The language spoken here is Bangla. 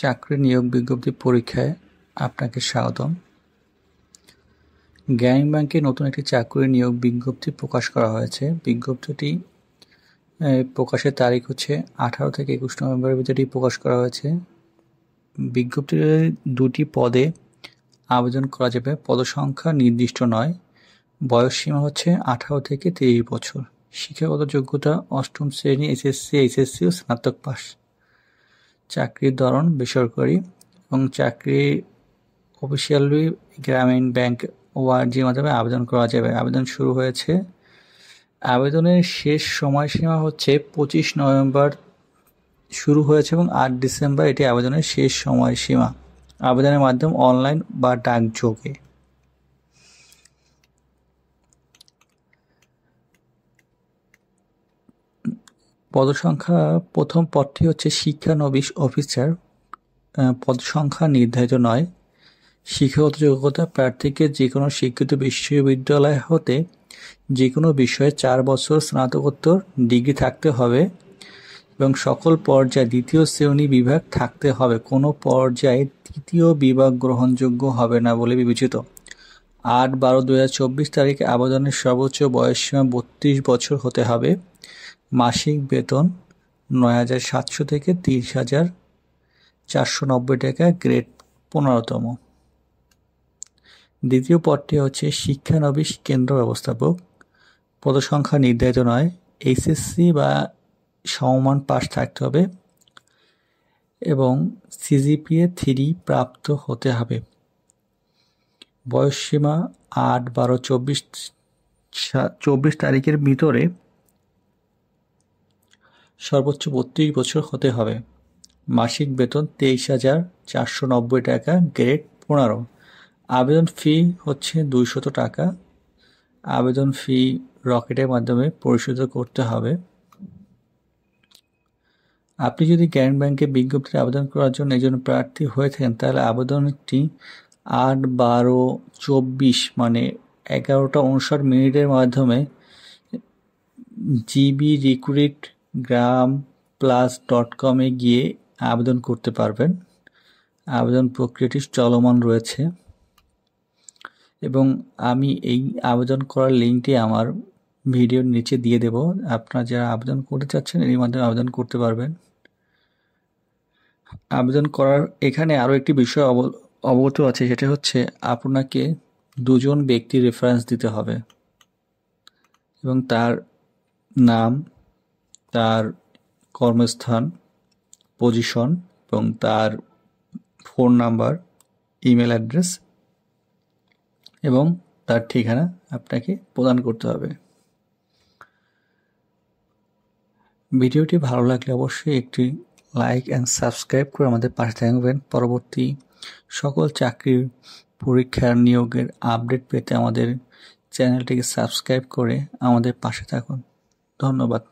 চাকরি নিয়োগ বিজ্ঞপ্তি পরীক্ষায় আপনাকে স্বাগতম। গ্রামীণ ব্যাংকে নতুন একটি চাকরি নিয়োগ বিজ্ঞপ্তি প্রকাশ করা হয়েছে। বিজ্ঞপ্তিটি প্রকাশের তারিখ হচ্ছে 18 থেকে 21 নভেম্বরের ভিতরেই প্রকাশ করা হয়েছে। বিজ্ঞপ্তির 2টি পদে আবেদন করা যাবে। পদসংখ্যা নির্দিষ্ট নয়। বয়স সীমা হচ্ছে 18 থেকে 30 বছর। শিক্ষাগত যোগ্যতা 8ম শ্রেণী, এইচএসসি ও স্নাতক পাস। চাকরির ধরন বেসরকারি এবং চাকরি অফিসিয়ালি গ্রামীণ ব্যাংক ওআরজির মাধ্যমে আবেদন করা যাবে। আবেদন শুরু হয়েছে। আবেদনের শেষ সময়সীমা হচ্ছে 25 নভেম্বর শুরু হয়েছে এবং 8 ডিসেম্বর এটি আবেদনের শেষ সময়সীমা। আবেদনের মাধ্যম অনলাইন বা ডাকযোগে। পদসংখ্যা প্রথম পদটি হচ্ছে শিক্ষানবিশ অফিসার। পদসংখ্যা নির্ধারিত নয়। শিক্ষাগত যোগ্যতা প্রার্থীকে যে কোনো শিক্ষিত বিশ্ববিদ্যালয় হতে যে কোনো বিষয়ে 4 বছর স্নাতকোত্তর ডিগ্রি থাকতে হবে এবং সকল পর্যায়ে 2য় শ্রেণী বিভাগ থাকতে হবে। কোনো পর্যায়ে 3য় বিভাগ গ্রহণযোগ্য হবে না বলে বিবেচিত। 8/12/2024 তারিখে আবেদনের সর্বোচ্চ বয়সসীমা 32 বছর হতে হবে। মাসিক বেতন 9,700 থেকে 30,490 টাকা, গ্রেড 15তম। দ্বিতীয় পদটি হচ্ছে শিক্ষানবিশ কেন্দ্র ব্যবস্থাপক। পদসংখ্যা নির্ধারিত নয়। এইচএসসি বা সমমান পাস থাকতে হবে এবং সিজিপিএ 3 প্রাপ্ত হতে হবে। বয়সসীমা 8/12/24 তারিখের ভিতরে সর্বোচ্চ 32 বছর হতে হবে। মাসিক বেতন 23,490 টাকা, গ্রেড 15। আবেদন ফি হচ্ছে 200 টাকা। আবেদন ফি রকেটের মাধ্যমে পরিশোধ করতে হবে। আপনি যদি গ্রামীণ ব্যাংকে বিজ্ঞপ্তিতে আবেদন করার জন্য একজন প্রার্থী হয়ে থাকেন তাহলে আবেদনটি 8/12/24 মানে 11:59 মাধ্যমে gbrecruitgramplus.com গিয়ে আবেদন করতে পারবেন। আবেদন প্রক্রিয়াটি চলমান রয়েছে এবং আমি এই আবেদন করার লিঙ্কটি আমার ভিডিওর নিচে দিয়ে দেব। আপনারা যারা আবেদন করতে চাচ্ছেন এর মাধ্যমে আবেদন করতে পারবেন। আবেদন করার এখানে আরও একটি বিষয় অবগত আছে, সেটা হচ্ছে আপনাকে 2 জন ব্যক্তির রেফারেন্স দিতে হবে এবং তার নাম, তার কর্মস্থান, পজিশন এবং তার ফোন নাম্বার, ইমেল অ্যাড্রেস এবং তার ঠিকানা আপনাকে প্রদান করতে হবে। ভিডিওটি ভালো লাগলে অবশ্যই একটি লাইক অ্যান্ড সাবস্ক্রাইব করে আমাদের পাশে থাকবেন। পরবর্তী সকল চাকরির পরীক্ষার নিয়োগের আপডেট পেতে আমাদের চ্যানেলটিকে সাবস্ক্রাইব করে আমাদের পাশে থাকুন। ধন্যবাদ।